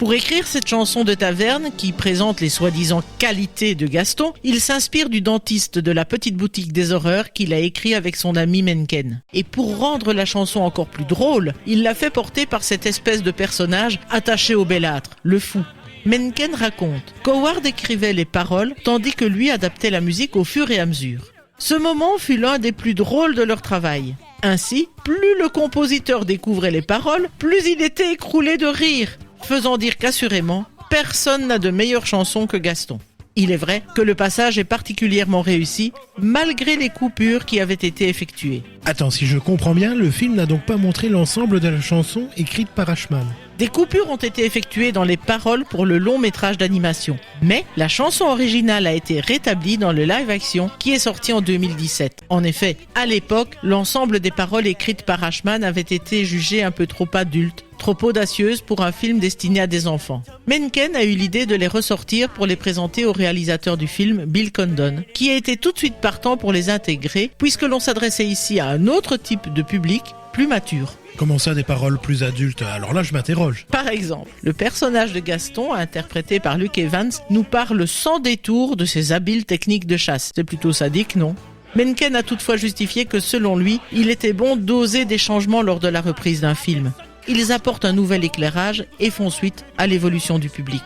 Pour écrire cette chanson de taverne qui présente les soi-disant qualités de Gaston, il s'inspire du dentiste de la petite boutique des horreurs qu'il a écrit avec son ami Mencken. Et pour rendre la chanson encore plus drôle, il l'a fait porter par cette espèce de personnage attaché au bellâtre, le fou. Mencken raconte qu'Howard écrivait les paroles tandis que lui adaptait la musique au fur et à mesure. Ce moment fut l'un des plus drôles de leur travail. Ainsi, plus le compositeur découvrait les paroles, plus il était écroulé de rire, faisant dire qu'assurément, personne n'a de meilleure chanson que Gaston. Il est vrai que le passage est particulièrement réussi, malgré les coupures qui avaient été effectuées. Attends, si je comprends bien, le film n'a donc pas montré l'ensemble de la chanson écrite par Ashman. Des coupures ont été effectuées dans les paroles pour le long métrage d'animation. Mais la chanson originale a été rétablie dans le live-action qui est sorti en 2017. En effet, à l'époque, l'ensemble des paroles écrites par Ashman avait été jugé un peu trop adulte, trop audacieuse pour un film destiné à des enfants. Mencken a eu l'idée de les ressortir pour les présenter au réalisateur du film, Bill Condon, qui a été tout de suite partant pour les intégrer, puisque l'on s'adressait ici à un autre type de public, plus mature. Comment ça, des paroles plus adultes? Alors là, je m'interroge. Par exemple, le personnage de Gaston, interprété par Luke Evans, nous parle sans détour de ses habiles techniques de chasse. C'est plutôt sadique, non? Mencken a toutefois justifié que selon lui, il était bon d'oser des changements lors de la reprise d'un film. Ils apportent un nouvel éclairage et font suite à l'évolution du public.